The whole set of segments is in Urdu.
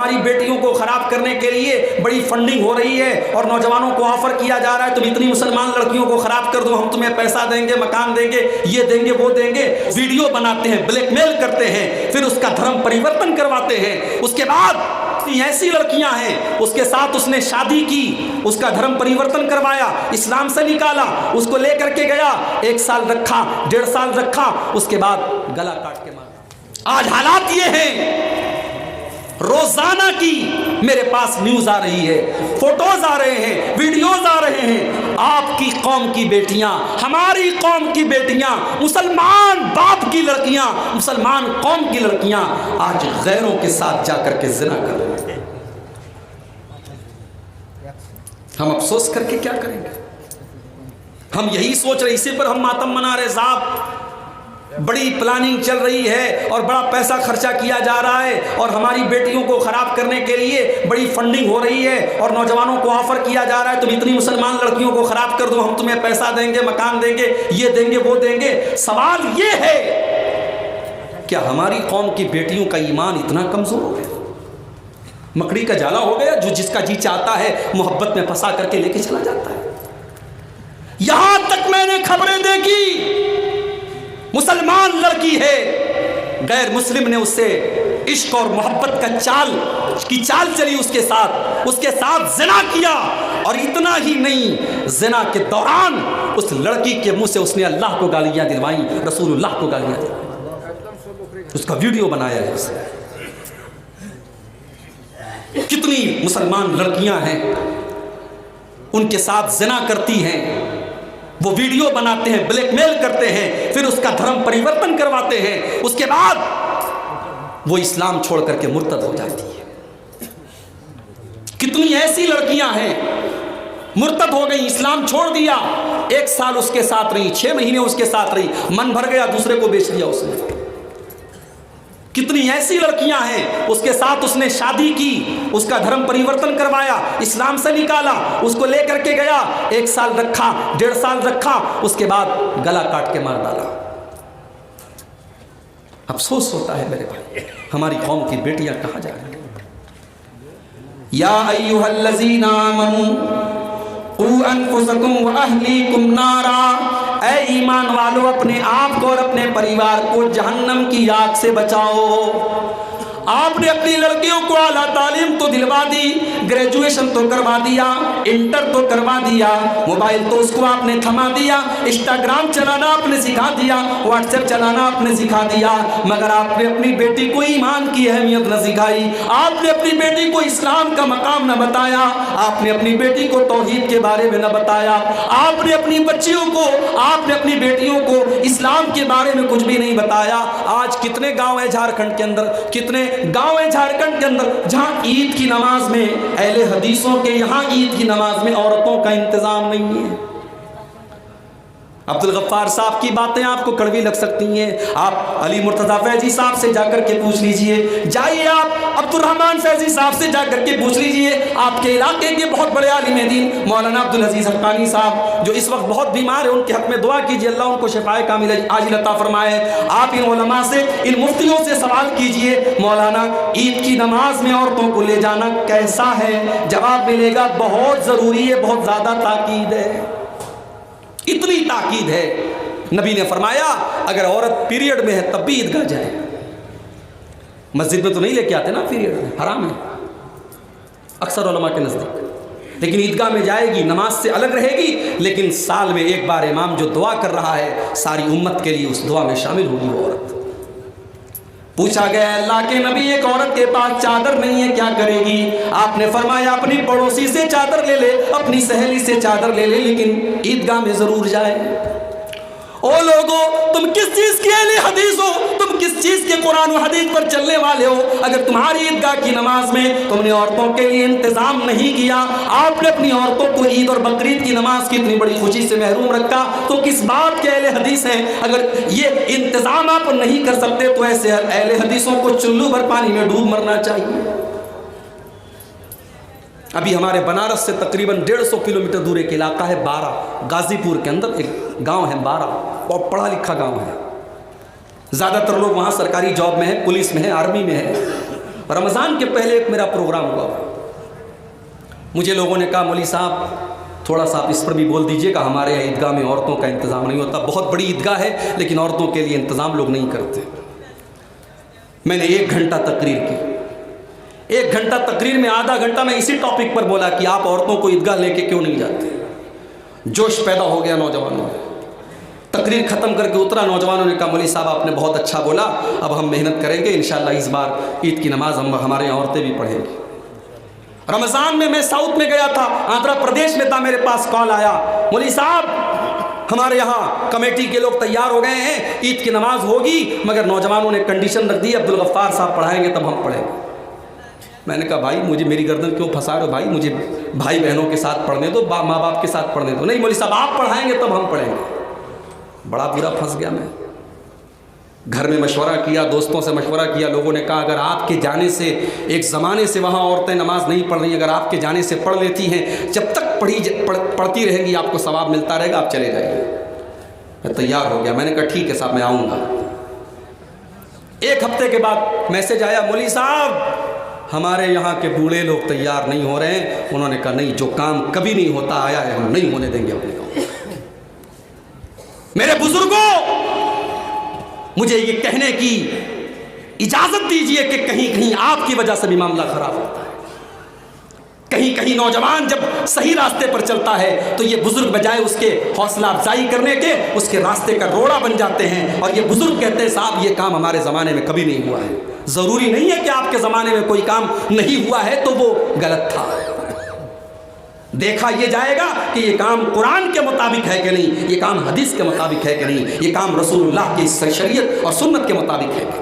ہماری بیٹیوں کو خراب کرنے کے لیے بڑی فنڈنگ ہو رہی ہے اور نوجوانوں کو آفر کیا جا رہا ہے تم اتنی مسلمان لڑکیوں کو خراب کر دو، ہم تمہیں پیسہ دیں گے، مکان دیں گے، یہ دیں گے، وہ دیں گے۔ ویڈیو بناتے ہیں، بلیک میل کرتے ہیں، پھر اس کا دھرم پریورتن کرواتے ہیں۔ اس کے بعد ایسی لڑکیاں ہیں اس کے ساتھ اس نے شادی کی، اس کا دھرم پریورتن کروایا، اسلام سے نکالا، اس کو لے کر کے گیا، 1 سال رکھا، 1.5 سال رکھا، اس کے بعد گلا کاٹ کے مارا۔ آج حالات یہ ہیں، روزانہ کی میرے پاس نیوز آ رہی ہے، فوٹوز آ رہے ہیں، ویڈیوز آ رہے ہیں، آپ کی قوم کی بیٹیاں، ہماری قوم کی بیٹیاں، مسلمان باپ کی لڑکیاں، مسلمان قوم کی لڑکیاں آج غیروں کے ساتھ جا کر کے زنا کر رہے ہیں۔ ہم افسوس کر کے کیا کریں گے؟ ہم یہی سوچ رہے، اسی پر ہم ماتم منا رہے، صاحب بڑی پلاننگ چل رہی ہے اور بڑا پیسہ خرچہ کیا جا رہا ہے اور ہماری بیٹیوں کو خراب کرنے کے لیے بڑی فنڈنگ ہو رہی ہے اور نوجوانوں کو آفر کیا جا رہا ہے تم اتنی مسلمان لڑکیوں کو خراب کر دو، ہم تمہیں پیسہ دیں گے، مکان دیں گے، یہ دیں گے، وہ دیں گے۔ سوال یہ ہے، کیا ہماری قوم کی بیٹیوں کا ایمان اتنا کمزور ہو گیا؟ مکڑی کا جالا ہو گیا، جو جس کا جی چاہتا ہے محبت میں پھنسا کر کے لے کے چلا جاتا ہے۔ یہاں تک میں نے خبریں دیکھی، مسلمان لڑکی ہے، غیر مسلم نے اس سے عشق اور محبت کا چال چلی، اس کے ساتھ زنا کیا، اور اتنا ہی نہیں، زنا کے دوران اس لڑکی کے منہ سے اس نے اللہ کو گالیاں دلوائیں، رسول اللہ کو گالیاں دلوائیں، اس کا ویڈیو بنایا ہے اس نے۔ کتنی مسلمان لڑکیاں ہیں ان کے ساتھ زنا کرتی ہیں، وہ ویڈیو بناتے ہیں، بلیک میل کرتے ہیں، پھر اس کا دھرم پریورتن کرواتے ہیں، اس کے بعد وہ اسلام چھوڑ کر کے مرتد ہو جاتی ہے۔ کتنی ایسی لڑکیاں ہیں مرتد ہو گئی، اسلام چھوڑ دیا، 1 سال اس کے ساتھ رہی، 6 مہینے اس کے ساتھ رہی، من بھر گیا، دوسرے کو بیچ دیا اس نے۔ کتنی ایسی لڑکیاں ہیں اس کے ساتھ اس نے شادی کی، اس کا دھرم پریورتن کروایا، اسلام سے نکالا، اس کو لے کر کے گیا، 1 سال رکھا، 1.5 سال رکھا، اس کے بعد گلا کاٹ کے مار ڈالا۔ افسوس ہوتا ہے میرے بھائی، ہماری قوم کی بیٹیاں کہاں جا رہی ہیں؟ یا ایھا الذین آمنوا قوا انفسکم واہلیکم نارا، اے ایمان والو اپنے آپ کو اور اپنے پریوار کو جہنم کی آگ سے بچاؤ۔ آپ نے اپنی لڑکیوں کو اعلیٰ تعلیم تو دلوا دی، گریجویشن تو کروا دیا، انٹر تو کروا دیا، موبائل تو اس کو آپ نے تھما دیا، انسٹاگرام چلانا آپ نے سکھا دیا، واٹس ایپ چلانا آپ نے سکھا دیا، مگر آپ نے اپنی بیٹی کو ایمان کی اہمیت نہ سکھائی، آپ نے اپنی بیٹی کو اسلام کا مقام نہ بتایا، آپ نے اپنی بیٹی کو توحید کے بارے میں نہ بتایا، آپ نے اپنی بچیوں کو، آپ نے اپنی بیٹیوں کو اسلام کے بارے میں کچھ بھی نہیں بتایا۔ آج کتنے گاؤں ہیں جھارکھنڈ کے اندر، کتنے گاؤں ہیں جھارکھنڈ کے اندر جہاں عید کی نماز میں، اہل حدیثوں کے یہاں عید کی نماز میں عورتوں کا انتظام نہیں ہے۔ عبدالغفار صاحب کی باتیں آپ کو کڑوی لگ سکتی ہیں، آپ علی مرتضیٰ فیضی صاحب سے جا کر کے پوچھ لیجئے، جائیے آپ عبد الرحمن فیضی صاحب سے جا کر کے پوچھ لیجئے، آپ کے علاقے کے بہت بڑے عالم دین مولانا عبدالعزیز حقانی صاحب جو اس وقت بہت بیمار ہیں، ان کے حق میں دعا کیجئے، اللہ ان کو شفائے کاملہ عاجل عطا فرمائے۔ آپ ان علماء سے، ان مفتیوں سے سوال کیجئے، مولانا عید کی نماز میں عورتوں کو لے جانا کیسا ہے؟ جواب ملے گا بہت ضروری ہے، بہت زیادہ تاکید ہے۔ اتنی تاکید ہے، نبی نے فرمایا اگر عورت پیریڈ میں ہے تب بھی عیدگاہ جائے۔ مسجد میں تو نہیں لے کے آتے نا، پیریڈ میں حرام ہے اکثر علماء کے نزدیک، لیکن عیدگاہ میں جائے گی، نماز سے الگ رہے گی، لیکن سال میں 1 بار امام جو دعا کر رہا ہے ساری امت کے لیے اس دعا میں شامل ہوگی وہ عورت۔ پوچھا گیا اللہ کے نبی ایک عورت کے پاس چادر نہیں ہے کیا کرے گی؟ آپ نے فرمایا اپنی پڑوسی سے چادر لے لے، اپنی سہیلی سے چادر لے لے، لیکن عیدگاہ میں ضرور جائے۔ او لوگو، تم کس چیز کے اہل حدیث ہو؟ تم کس چیز کے قرآن و حدیث پر چلنے والے ہو؟ اگر تمہاری عیدگاہ کی نماز میں تم نے عورتوں کے لیے انتظام نہیں کیا، آپ نے اپنی عورتوں کو عید اور بقرعید کی نماز کی اتنی بڑی خوشی سے محروم رکھا، تو کس بات کے اہل حدیث ہیں؟ اگر یہ انتظام آپ نہیں کر سکتے تو ایسے اہل حدیثوں کو چلو بھر پانی میں ڈوب مرنا چاہیے۔ ابھی ہمارے بنارس سے تقریباً 150 کلومیٹر دور ایک علاقہ ہے بارہ، غازی پور کے اندر ایک گاؤں ہے بارہ، بہت پڑھا لکھا گاؤں ہے، زیادہ تر لوگ وہاں سرکاری جاب میں ہے، پولیس میں ہے، آرمی میں ہے، رمضان کے پہلے ایک میرا پروگرام ہوا، مجھے لوگوں نے کہا مولوی صاحب تھوڑا سا آپ اس پر بھی بول دیجئے گا، ہمارے یہاں عیدگاہ میں عورتوں کا انتظام نہیں ہوتا، بہت بڑی عیدگاہ ہے لیکن عورتوں کے لیے انتظام لوگ نہیں کرتے۔ میں نے 1 گھنٹہ تقریر کی، 1 گھنٹہ تقریر میں آدھا گھنٹہ میں اسی ٹاپک پر بولا کہ آپ عورتوں کو عیدگاہ لے کے کیوں نہیں جاتے۔ جوش پیدا ہو گیا نوجوانوں میں، تقریر ختم کر کے اترا، نوجوانوں نے کہا مولوی صاحب آپ نے بہت اچھا بولا، اب ہم محنت کریں گے، انشاءاللہ اس بار عید کی نماز ہمارے یہاں عورتیں بھی پڑھیں گی۔ رمضان میں ساؤتھ میں گیا تھا، آندھرا پردیش میں تھا، میرے پاس کال آیا مولوی صاحب ہمارے یہاں کمیٹی کے لوگ تیار ہو گئے ہیں، عید کی نماز ہوگی مگر نوجوانوں نے کنڈیشن رکھ دی عبدالغفار صاحب پڑھائیں گے تب ہم پڑھیں گے۔ میں نے کہا بھائی مجھے میری گردن کیوں پھنسا رہے ہو بھائی، مجھے بھائی بہنوں کے ساتھ پڑھنے دو، ماں باپ کے ساتھ پڑھنے دو۔ نہیں مولوی صاحب آپ پڑھائیں گے تب ہم پڑھیں گے۔ بڑا برا پھنس گیا میں، گھر میں مشورہ کیا، دوستوں سے مشورہ کیا، لوگوں نے کہا اگر آپ کے جانے سے، ایک زمانے سے وہاں عورتیں نماز نہیں پڑھ رہی، اگر آپ کے جانے سے پڑھ لیتی ہیں، جب تک پڑھتی رہیں گی آپ کو ثواب ملتا رہے گا، آپ چلے جائیے۔ میں تیار ہو گیا، میں نے کہا ٹھیک ہے صاحب میں آؤں گا۔ 1 ہفتے کے بعد میسج آیا مولوی صاحب ہمارے یہاں کے بوڑھے لوگ تیار نہیں ہو رہے ہیں۔ انہوں نے کہا نہیں، جو کام کبھی نہیں ہوتا آیا ہے ہم نہیں ہونے دیں گے اپنے کام۔ میرے بزرگوں مجھے یہ کہنے کی اجازت دیجئے کہ کہیں کہیں آپ کی وجہ سے بھی معاملہ خراب ہوتا ہے، کہیں کہیں نوجوان جب صحیح راستے پر چلتا ہے تو یہ بزرگ بجائے اس کے حوصلہ افزائی کرنے کے اس کے راستے کا روڑا بن جاتے ہیں، اور یہ بزرگ کہتے ہیں صاحب یہ کام ہمارے زمانے میں کبھی نہیں ہوا ہے۔ ضروری نہیں ہے کہ آپ کے زمانے میں کوئی کام نہیں ہوا ہے تو وہ غلط تھا، دیکھا یہ جائے گا کہ یہ کام قرآن کے مطابق ہے کہ نہیں، یہ کام حدیث کے مطابق ہے کہ نہیں، یہ کام رسول اللہ کی شریعت اور سنت کے مطابق ہے کہ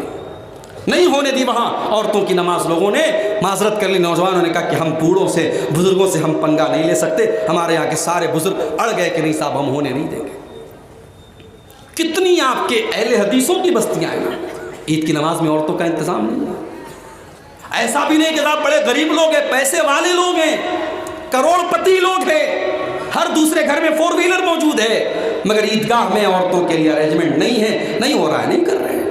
نہیں ہونے دی وہاں عورتوں کی نماز۔ لوگوں نے معذرت کر لی، نوجوانوں نے کہا کہ ہم بوڑھوں سے بزرگوں سے ہم پنگا نہیں لے سکتے، ہمارے یہاں کے سارے بزرگ اڑ گئے کہ نہیں صاحب ہم ہونے نہیں دیں گے۔ کتنی آپ کے اہل حدیثوں کی بستیاں ہیں، عید کی نماز میں عورتوں کا انتظام نہیں ہے۔ ایسا بھی نہیں کہ صاحب بڑے غریب لوگ ہیں، پیسے والے لوگ ہیں، کروڑ پتی لوگ ہیں، ہر دوسرے گھر میں 4 ویلر موجود ہے، مگر عیدگاہ میں عورتوں کے لیے ارینجمنٹ نہیں ہے، نہیں ہو رہا ہے، نہیں کر رہے ہیں۔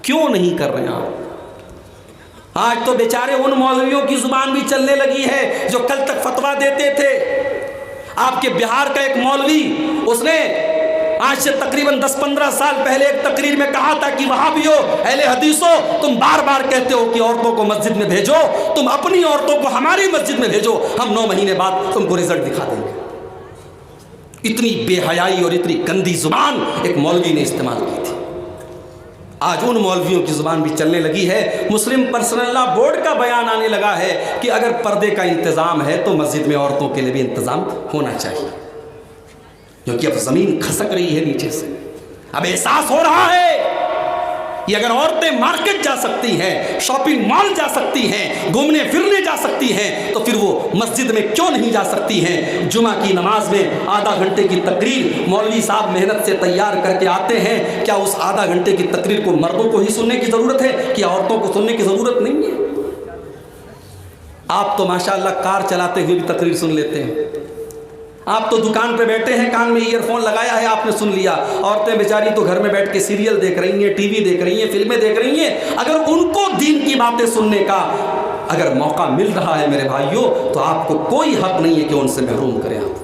کیوں نہیں کر رہے ہیں آپ؟ آج تو بیچارے ان مولویوں کی زبان بھی چلنے لگی ہے جو کل تک فتویٰ دیتے تھے۔ آپ کے بہار کا ایک مولوی، اس نے آج سے تقریباً 10-15 سال پہلے ایک تقریر میں کہا تھا کہ وہابیو اہل حدیثو تم بار بار کہتے ہو کہ عورتوں کو مسجد میں بھیجو، تم اپنی عورتوں کو ہماری مسجد میں بھیجو، ہم 9 مہینے بعد تم کو رزلٹ دکھا دیں گے۔ اتنی بے حیائی اور اتنی گندی زبان ایک مولوی نے استعمال کی تھی۔ آج ان مولویوں کی زبان بھی چلنے لگی ہے۔ مسلم پرسنل لا بورڈ کا بیان آنے لگا ہے کہ اگر پردے کا انتظام ہے تو مسجد میں عورتوں کے لیے بھی انتظام ہونا چاہیے، کیونکہ اب زمین کھسک رہی ہے نیچے سے، اب احساس ہو رہا ہے کہ اگر عورتیں مارکیٹ جا سکتی ہیں، شاپنگ مال جا سکتی ہیں، گھومنے پھرنے جا سکتی ہیں تو پھر وہ مسجد میں کیوں نہیں جا سکتی ہیں؟ جمعہ کی نماز میں آدھا گھنٹے کی تقریر مولوی صاحب محنت سے تیار کر کے آتے ہیں، کیا اس آدھا گھنٹے کی تقریر کو مردوں کو ہی سننے کی ضرورت ہے کہ عورتوں کو سننے کی ضرورت نہیں ہے؟ آپ تو ماشاءاللہ کار چلاتے ہوئے بھی تقریر سن لیتے ہیں، آپ تو دکان پہ بیٹھے ہیں، کان میں ایئر فون لگایا ہے، آپ نے سن لیا۔ عورتیں بیچاری تو گھر میں بیٹھ کے سیریل دیکھ رہی ہیں، ٹی وی دیکھ رہی ہیں، فلمیں دیکھ رہی ہیں۔ اگر ان کو دین کی باتیں سننے کا اگر موقع مل رہا ہے میرے بھائیوں تو آپ کو کوئی حق نہیں ہے کہ ان سے محروم کریں۔ آپ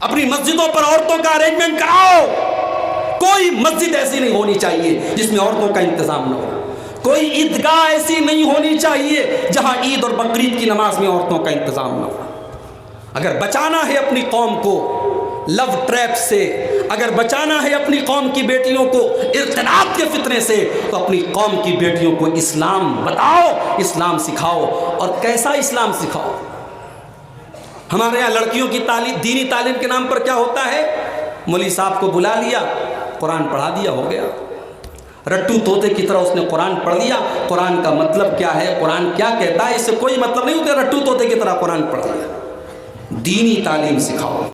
اپنی مسجدوں پر عورتوں کا ارینجمنٹ کراؤ۔ کوئی مسجد ایسی نہیں ہونی چاہیے جس میں عورتوں کا انتظام نہ ہو، کوئی عیدگاہ ایسی نہیں ہونی چاہیے جہاں عید اور بقرعید کی نماز میں عورتوں کا انتظام نہ ہو۔ اگر بچانا ہے اپنی قوم کو لو ٹریپ سے، اگر بچانا ہے اپنی قوم کی بیٹیوں کو ارتداد کے فتنے سے، تو اپنی قوم کی بیٹیوں کو اسلام بتاؤ، اسلام سکھاؤ۔ اور کیسا اسلام سکھاؤ؟ ہمارے یہاں لڑکیوں کی تعلیم، دینی تعلیم کے نام پر کیا ہوتا ہے؟ مولوی صاحب کو بلا لیا، قرآن پڑھا دیا، ہو گیا۔ رٹو طوطے کی طرح اس نے قرآن پڑھ لیا۔ قرآن کا مطلب کیا ہے، قرآن کیا کہتا ہے، اس سے کوئی مطلب نہیں ہوتا، رٹو طوطے کی طرح قرآن پڑھ لیا۔ دینی تعلیم سکھاؤ۔